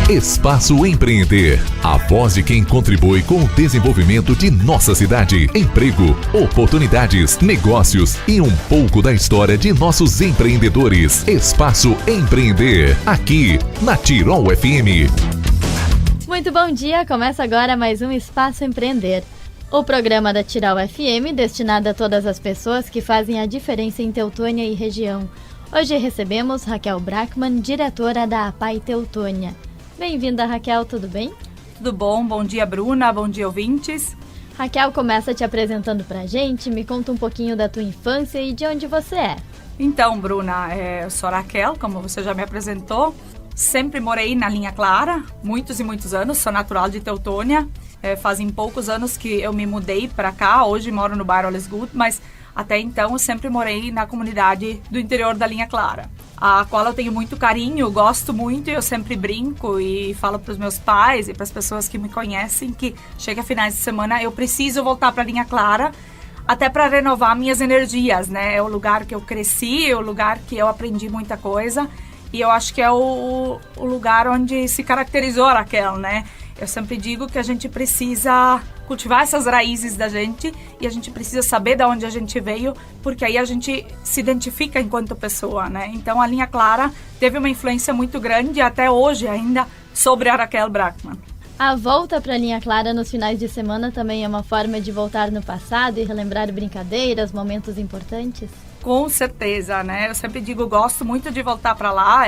Espaço Empreender, a voz de quem contribui com o desenvolvimento de nossa cidade. Emprego, oportunidades, negócios e um pouco da história de nossos empreendedores. Espaço Empreender, aqui na Tirol FM. Muito bom dia, começa agora mais um Espaço Empreender. O programa da Tirol FM destinado a todas as pessoas que fazem a diferença em Teutônia e região. Hoje recebemos Raquel Brackman, diretora da APAI Teutônia. Bem-vinda, Raquel, tudo bem? Tudo bom, bom dia, Bruna, bom dia, ouvintes. Raquel, começa te apresentando pra gente, me conta um pouquinho da tua infância e de onde você é. Então, Bruna, eu sou a Raquel, como você já me apresentou. Sempre morei na Linha Clara, muitos e muitos anos, sou natural de Teutônia. Fazem poucos anos que eu me mudei para cá, hoje moro no bairro Lesgut, mas até então eu sempre morei na comunidade do interior da Linha Clara, a qual eu tenho muito carinho, gosto muito e eu sempre brinco e falo para os meus pais e para as pessoas que me conhecem que chega finais de semana eu preciso voltar para a Linha Clara, até para renovar minhas energias, né? É o lugar que eu cresci, é o lugar que eu aprendi muita coisa e eu acho que é o lugar onde se caracterizou a Raquel, né? Eu sempre digo que a gente precisa cultivar essas raízes da gente e a gente precisa saber de onde a gente veio, porque aí a gente se identifica enquanto pessoa, né? Então a Linha Clara teve uma influência muito grande até hoje ainda sobre a Raquel Brackman. A volta para a Linha Clara nos finais de semana também é uma forma de voltar no passado e relembrar brincadeiras, momentos importantes? Com certeza, né? Eu sempre digo, gosto muito de voltar para lá,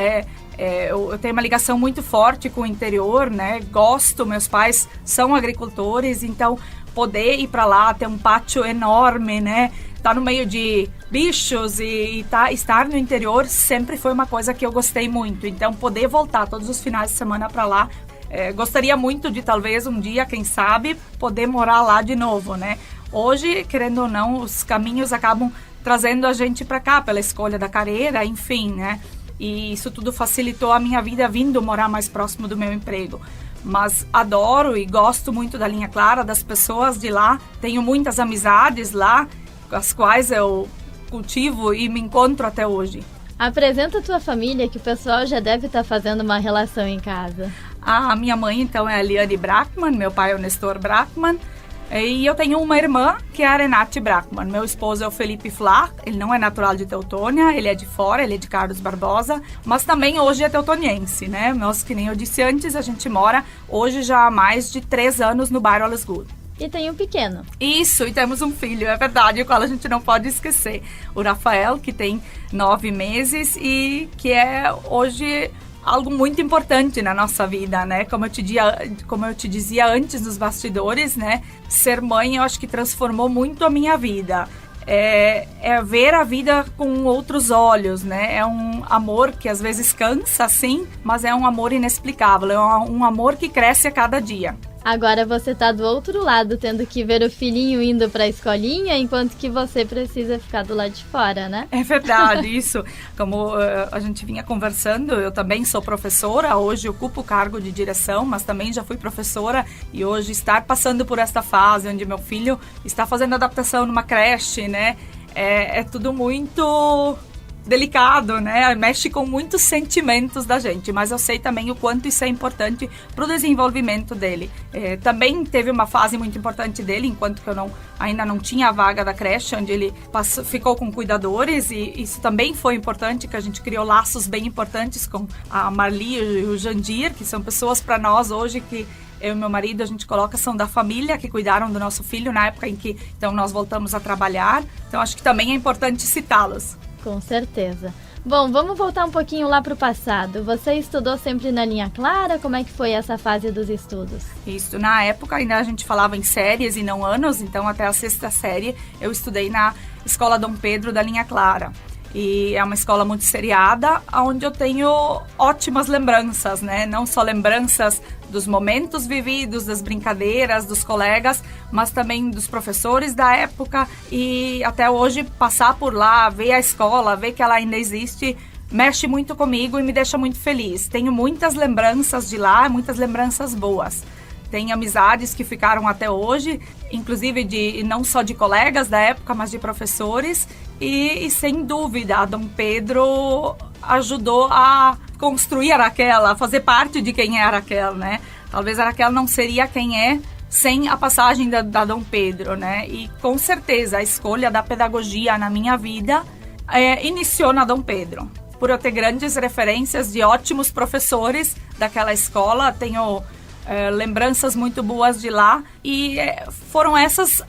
eu tenho uma ligação muito forte com o interior, né? Gosto, meus pais são agricultores, então poder ir para lá, ter um pátio enorme, né? Estar no meio de bichos e estar no interior sempre foi uma coisa que eu gostei muito. Então poder voltar todos os finais de semana para lá, gostaria muito de talvez um dia, quem sabe, poder morar lá de novo, né? Hoje, querendo ou não, os caminhos acabam trazendo a gente para cá pela escolha da carreira, enfim, né? E isso tudo facilitou a minha vida vindo morar mais próximo do meu emprego. Mas adoro e gosto muito da Linha Clara, das pessoas de lá. Tenho muitas amizades lá, com as quais eu cultivo e me encontro até hoje. Apresenta a tua família, que o pessoal já deve estar fazendo uma relação em casa. A minha mãe, então, é a Liane Brackman, meu pai é o Nestor Brackman. E eu tenho uma irmã, que é a Renate Brackman. Meu esposo é o Felipe Flá, ele não é natural de Teutônia, ele é de fora, ele é de Carlos Barbosa, mas também hoje é teutoniense, né? Nós, que nem eu disse antes, a gente mora hoje já há mais de 3 anos no bairro Lesgut. E tem um pequeno. Isso, e temos um filho, é verdade, o qual a gente não pode esquecer. O Rafael, que tem 9 meses e que é hoje algo muito importante na nossa vida, né? Como eu te dizia antes nos bastidores, né? Ser mãe, eu acho que transformou muito a minha vida. É ver a vida com outros olhos, né? É um amor que às vezes cansa, sim, mas é um amor inexplicável. É um amor que cresce a cada dia. Agora você tá do outro lado, tendo que ver o filhinho indo pra escolinha, enquanto que você precisa ficar do lado de fora, né? É verdade, isso. Como a gente vinha conversando, eu também sou professora, hoje ocupo o cargo de direção, mas também já fui professora e hoje estar passando por esta fase onde meu filho está fazendo adaptação numa creche, né? É tudo muito delicado, né? Mexe com muitos sentimentos da gente, mas eu sei também o quanto isso é importante para o desenvolvimento dele. Também teve uma fase muito importante dele, enquanto que eu ainda não tinha a vaga da creche, onde ele ficou com cuidadores, e isso também foi importante, que a gente criou laços bem importantes com a Marli e o Jandir, que são pessoas para nós hoje que eu e meu marido, a gente coloca, são da família, que cuidaram do nosso filho na época em que então, nós voltamos a trabalhar. Então, acho que também é importante citá-los. Com certeza. Bom, vamos voltar um pouquinho lá para o passado. Você estudou sempre na Linha Clara? Como é que foi essa fase dos estudos? Isso, na época ainda a gente falava em séries e não anos, então até a 6ª série eu estudei na Escola Dom Pedro da Linha Clara. E é uma escola muito seriada, onde eu tenho ótimas lembranças, né? Não só lembranças dos momentos vividos, das brincadeiras, dos colegas, mas também dos professores da época. E até hoje passar por lá, ver a escola, ver que ela ainda existe, mexe muito comigo e me deixa muito feliz. Tenho muitas lembranças de lá, muitas lembranças boas. Tem amizades que ficaram até hoje, inclusive não só de colegas da época, mas de professores. E sem dúvida, a Dom Pedro ajudou a construir a Raquel, a fazer parte de quem é a Raquel, né? Talvez a Raquel não seria quem é sem a passagem da Dom Pedro, né? E com certeza a escolha da pedagogia na minha vida iniciou na Dom Pedro. Por eu ter grandes referências de ótimos professores daquela escola, tenho lembranças muito boas de lá, e foram essas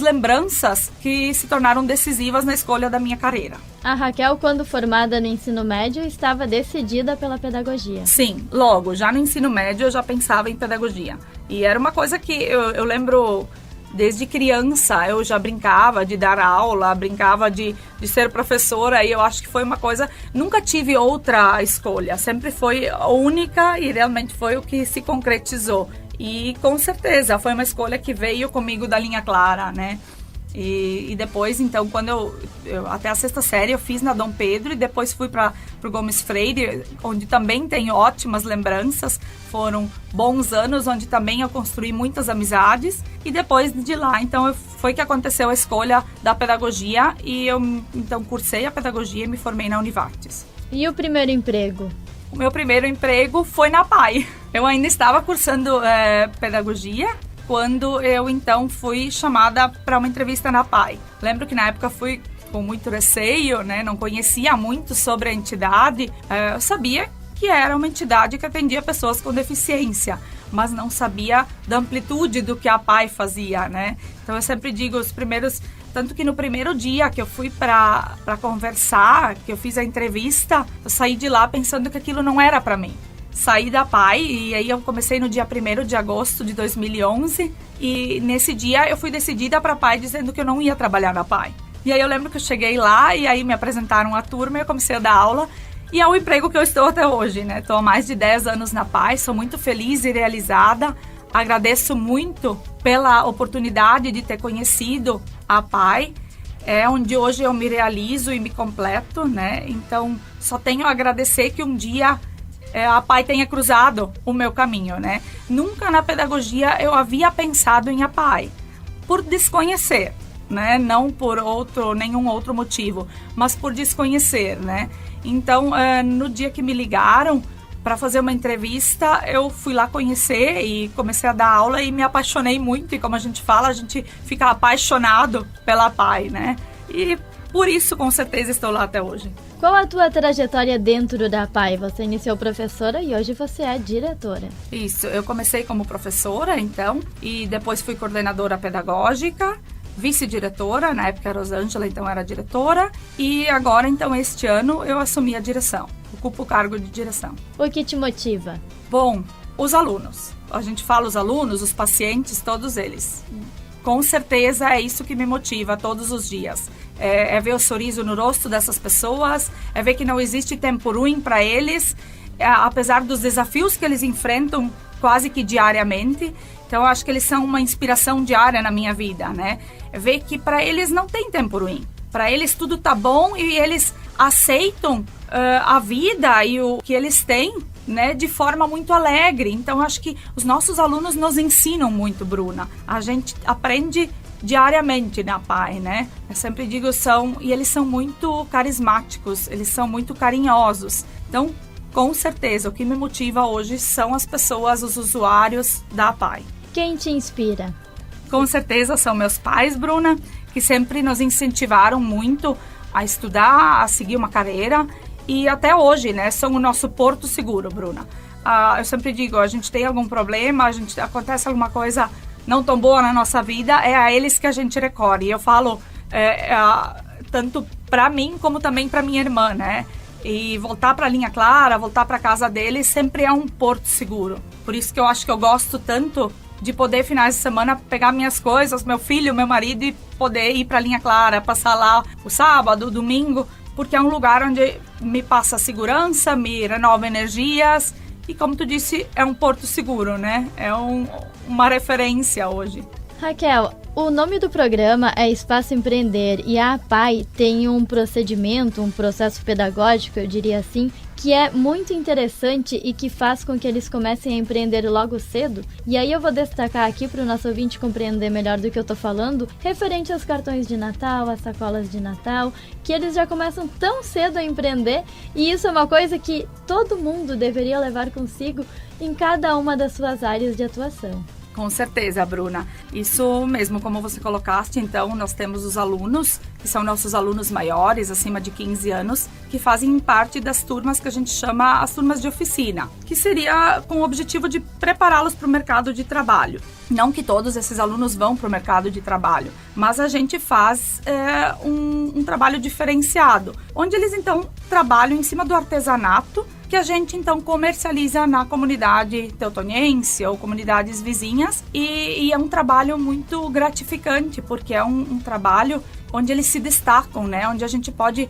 lembranças que se tornaram decisivas na escolha da minha carreira. A Raquel, quando formada no ensino médio, estava decidida pela pedagogia. Sim, logo, já no ensino médio eu já pensava em pedagogia. E era uma coisa que eu lembro, desde criança eu já brincava de dar aula, brincava de ser professora, e eu acho que foi uma coisa, nunca tive outra escolha, sempre foi a única e realmente foi o que se concretizou. E com certeza foi uma escolha que veio comigo da linha clara, né? E depois, então, quando eu até a 6ª série eu fiz na Dom Pedro, e depois fui para o Gomes Freire, onde também tenho ótimas lembranças. Foram bons anos onde também eu construí muitas amizades, e depois de lá, então, foi que aconteceu a escolha da pedagogia, e eu então cursei a pedagogia e me formei na Univates. E o primeiro emprego? O meu primeiro emprego foi na PAI. Eu ainda estava cursando pedagogia quando eu então fui chamada para uma entrevista na PAI. Lembro que na época fui com muito receio, né? Não conhecia muito sobre a entidade. Eu sabia que era uma entidade que atendia pessoas com deficiência, mas não sabia da amplitude do que a PAI fazia, né? Então eu sempre digo, tanto que no primeiro dia que eu fui para conversar, que eu fiz a entrevista, eu saí de lá pensando que aquilo não era para mim. Saí da PAI, e aí eu comecei no dia 1º de agosto de 2011, e nesse dia eu fui decidida para a PAI dizendo que eu não ia trabalhar na PAI. E aí eu lembro que eu cheguei lá, e aí me apresentaram a turma, e eu comecei a dar aula, e é o emprego que eu estou até hoje, né? Estou há mais de 10 anos na PAI, sou muito feliz e realizada, agradeço muito pela oportunidade de ter conhecido a PAI, onde hoje eu me realizo e me completo, né? Então, só tenho a agradecer que um dia a PAI tenha cruzado o meu caminho, né? Nunca na pedagogia eu havia pensado em a PAI, por desconhecer, né? Não por nenhum outro motivo, mas por desconhecer, né? Então, no dia que me ligaram para fazer uma entrevista, eu fui lá conhecer e comecei a dar aula e me apaixonei muito, e como a gente fala, a gente fica apaixonado pela PAI, né? E por isso, com certeza, estou lá até hoje. Qual a tua trajetória dentro da PAI? Você iniciou professora e hoje você é diretora. Isso, eu comecei como professora, então, e depois fui coordenadora pedagógica, vice-diretora, na época a Rosângela, então, era diretora, e agora, então, este ano, eu assumi a direção, ocupo o cargo de direção. O que te motiva? Bom, os alunos. A gente fala os alunos, os pacientes, todos eles. Com certeza é isso que me motiva todos os dias. É ver o sorriso no rosto dessas pessoas, é ver que não existe tempo ruim para eles, apesar dos desafios que eles enfrentam quase que diariamente. Então, eu acho que eles são uma inspiração diária na minha vida, né? É ver que para eles não tem tempo ruim. Para eles tudo tá bom e eles aceitam a vida e o que eles têm, né, de forma muito alegre. Então, acho que os nossos alunos nos ensinam muito, Bruna. A gente aprende diariamente na PAI, né? Eu sempre digo, e eles são muito carismáticos, eles são muito carinhosos. Então, com certeza, o que me motiva hoje são as pessoas, os usuários da PAI. Quem te inspira? Com certeza são meus pais, Bruna, que sempre nos incentivaram muito a estudar, a seguir uma carreira, e até hoje, né, são o nosso porto seguro, Bruna. Eu sempre digo, a gente tem algum problema, acontece alguma coisa não tão boa na nossa vida, é a eles que a gente recorre. E eu falo tanto para mim como também para minha irmã, né? E voltar para a linha clara, voltar para casa deles sempre é um porto seguro. Por isso que eu acho que eu gosto tanto de poder, finais de semana, pegar minhas coisas, meu filho, meu marido, e poder ir para a linha clara, passar lá o sábado, o domingo, porque é um lugar onde me passa segurança, me renova energias e, como tu disse, é um porto seguro, né? É uma referência hoje. Raquel, O nome do programa é Espaço Empreender e a APAI tem um procedimento, um processo pedagógico, eu diria assim, que é muito interessante e que faz com que eles comecem a empreender logo cedo. E aí eu vou destacar aqui para o nosso ouvinte compreender melhor do que eu tô falando, referente aos cartões de Natal, às sacolas de Natal, que eles já começam tão cedo a empreender, e isso é uma coisa que todo mundo deveria levar consigo em cada uma das suas áreas de atuação. Com certeza, Bruna. Isso mesmo, como você colocaste, então, nós temos os alunos, que são nossos alunos maiores, acima de 15 anos, que fazem parte das turmas que a gente chama as turmas de oficina, que seria com o objetivo de prepará-los para o mercado de trabalho. Não que todos esses alunos vão para o mercado de trabalho, mas a gente faz um trabalho diferenciado, onde eles, então, trabalham em cima do artesanato, que a gente, então, comercializa na comunidade teutoniense ou comunidades vizinhas, e é um trabalho muito gratificante, porque é um trabalho onde eles se destacam, né? Onde a gente pode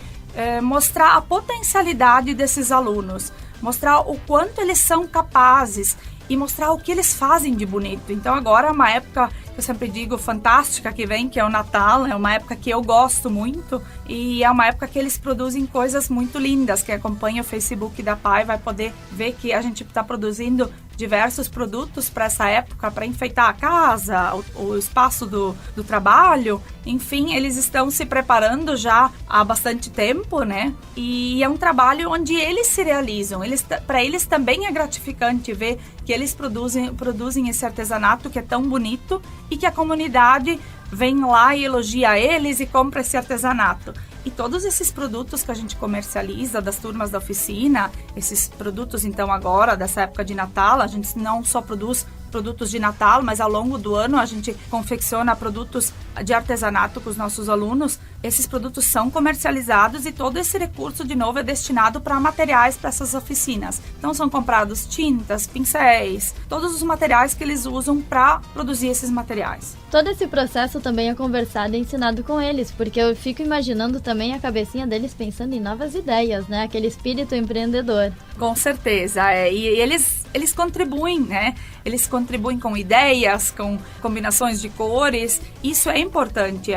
mostrar a potencialidade desses alunos, mostrar o quanto eles são capazes e mostrar o que eles fazem de bonito. Então agora é uma época que eu sempre digo fantástica que vem, que é o Natal, é uma época que eu gosto muito e é uma época que eles produzem coisas muito lindas. Quem acompanha o Facebook da APAI vai poder ver que a gente está produzindo diversos produtos para essa época, para enfeitar a casa, o espaço do trabalho. Enfim, eles estão se preparando já há bastante tempo, né? E é um trabalho onde eles se realizam. Para eles também é gratificante ver que eles produzem esse artesanato que é tão bonito e que a comunidade vem lá e elogia eles e compra esse artesanato. E todos esses produtos que a gente comercializa das turmas da oficina, esses produtos então agora, dessa época de Natal, a gente não só produz produtos de Natal, mas ao longo do ano a gente confecciona produtos de artesanato com os nossos alunos. Esses produtos são comercializados e todo esse recurso, de novo, é destinado para materiais para essas oficinas. Então são comprados tintas, pincéis, todos os materiais que eles usam para produzir esses materiais. Todo esse processo também é conversado e ensinado com eles, porque eu fico imaginando também a cabecinha deles pensando em novas ideias, né? Aquele espírito empreendedor. Com certeza, e eles contribuem, né? Eles contribuem com ideias, com combinações de cores. Isso é importante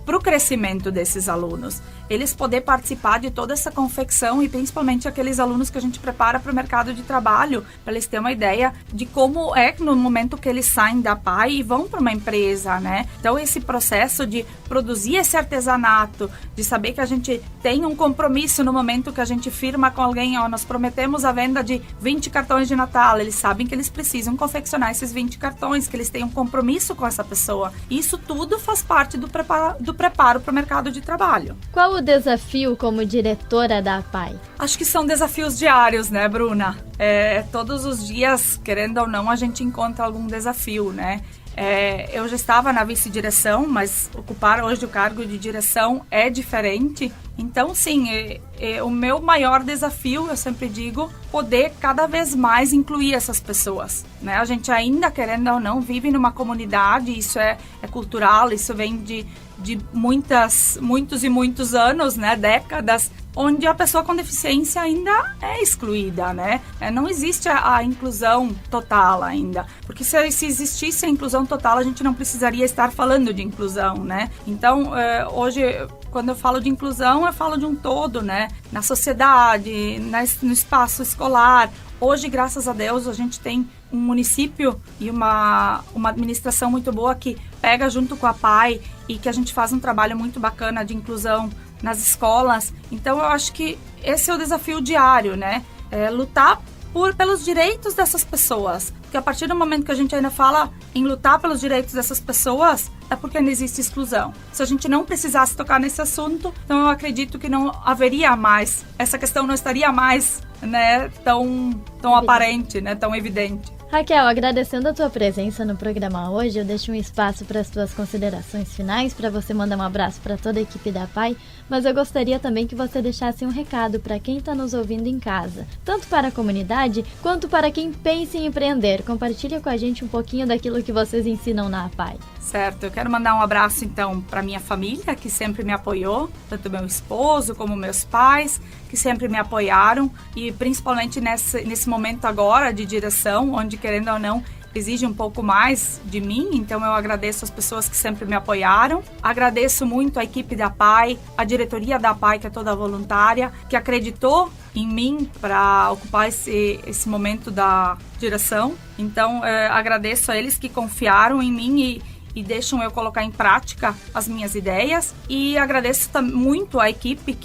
para o crescimento desses alunos. Eles poder participar de toda essa confecção e principalmente aqueles alunos que a gente prepara para o mercado de trabalho, para eles terem uma ideia de como é no momento que eles saem da APAI e vão para uma empresa, né? Então esse processo de produzir esse artesanato, de saber que a gente tem um compromisso no momento que a gente firma com alguém, ó, nós prometemos a venda de 20 cartões de Natal, eles sabem que eles precisam confeccionar esses 20 cartões, que eles têm um compromisso com essa pessoa. Isso tudo faz parte do preparo para o mercado de trabalho. Qual o desafio como diretora da APAI? Acho que são desafios diários, né, Bruna? Todos os dias, querendo ou não, a gente encontra algum desafio, né? Eu já estava na vice-direção, mas ocupar hoje o cargo de direção é diferente. Então, sim, o meu maior desafio, eu sempre digo, poder cada vez mais incluir essas pessoas, né? A gente ainda, querendo ou não, vive numa comunidade, isso é cultural, isso vem de muitos e muitos anos, né? Décadas, onde a pessoa com deficiência ainda é excluída, né? Não existe a inclusão total ainda, porque se existisse a inclusão total, a gente não precisaria estar falando de inclusão, né? Então, hoje, quando eu falo de inclusão, eu falo de um todo, né? Na sociedade, no espaço escolar. Hoje, graças a Deus, a gente tem um município e uma administração muito boa que pega junto com a APAI e que a gente faz um trabalho muito bacana de inclusão nas escolas. Então, eu acho que esse é o desafio diário, né? Lutar pelos direitos dessas pessoas. Porque a partir do momento que a gente ainda fala em lutar pelos direitos dessas pessoas, é porque não existe exclusão. Se a gente não precisasse tocar nesse assunto, então eu acredito que não haveria mais, essa questão não estaria mais, né, tão aparente, né, tão evidente. Raquel, agradecendo a tua presença no programa hoje, eu deixo um espaço para as tuas considerações finais, para você mandar um abraço para toda a equipe da APAI, mas eu gostaria também que você deixasse um recado para quem está nos ouvindo em casa, tanto para a comunidade, quanto para quem pensa em empreender. Compartilha com a gente um pouquinho daquilo que vocês ensinam na APAI. Certo, eu quero mandar um abraço então para minha família, que sempre me apoiou, tanto meu esposo como meus pais, que sempre me apoiaram, e principalmente nesse momento agora de direção, onde, querendo ou não, exige um pouco mais de mim, então eu agradeço as pessoas que sempre me apoiaram. Agradeço muito a equipe da APAE, a diretoria da APAE, que é toda voluntária, que acreditou em mim para ocupar esse momento da direção. Então, agradeço a eles que confiaram em mim e deixam eu colocar em prática as minhas ideias. E agradeço muito a equipe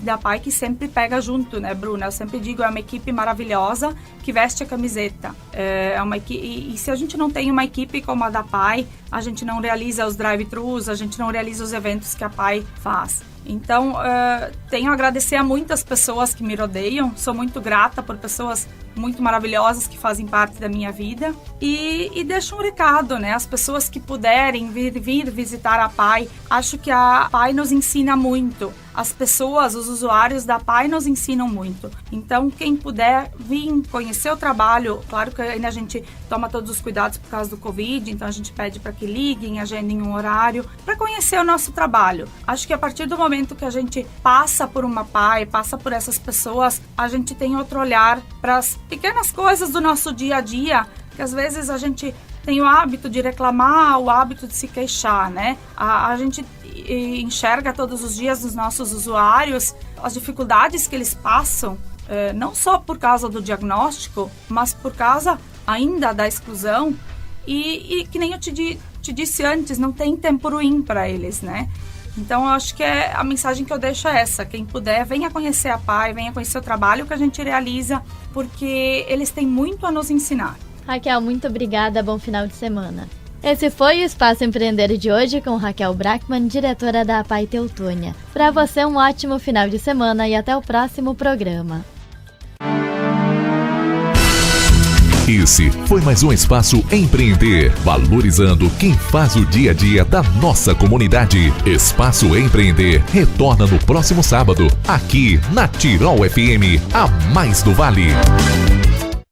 da APAE, que sempre pega junto, né, Bruna? Eu sempre digo, é uma equipe maravilhosa que veste a camiseta. É uma equipe, e se a gente não tem uma equipe como a da APAE, a gente não realiza os drive-thrus, a gente não realiza os eventos que a APAE faz. Então, tenho a agradecer a muitas pessoas que me rodeiam. Sou muito grata por pessoas muito maravilhosas que fazem parte da minha vida. E deixo um recado, né? As pessoas que puderem vir visitar a APAE, acho que a APAE nos ensina muito. As pessoas, os usuários da APAE nos ensinam muito. Então, quem puder vir conhecer o trabalho, claro que ainda a gente toma todos os cuidados por causa do Covid, então a gente pede para que liguem, agendem um horário para conhecer o nosso trabalho. Acho que a partir do momento que a gente passa por uma APAE, passa por essas pessoas, a gente tem outro olhar para as pequenas coisas do nosso dia a dia, que às vezes a gente tem o hábito de reclamar, o hábito de se queixar, né? A gente enxerga todos os dias dos nossos usuários as dificuldades que eles passam, não só por causa do diagnóstico, mas por causa ainda da exclusão e que nem eu te disse antes, não tem tempo ruim para eles, né? Então, eu acho que a mensagem que eu deixo é essa. Quem puder, venha conhecer a APAE, venha conhecer o trabalho que a gente realiza, porque eles têm muito a nos ensinar. Raquel, muito obrigada, bom final de semana. Esse foi o Espaço Empreender de hoje com Raquel Brackman, diretora da APAE Teutônia. Para você, um ótimo final de semana e até o próximo programa. Esse foi mais um Espaço Empreender, valorizando quem faz o dia a dia da nossa comunidade. Espaço Empreender retorna no próximo sábado, aqui na Tirol FM, a mais do Vale.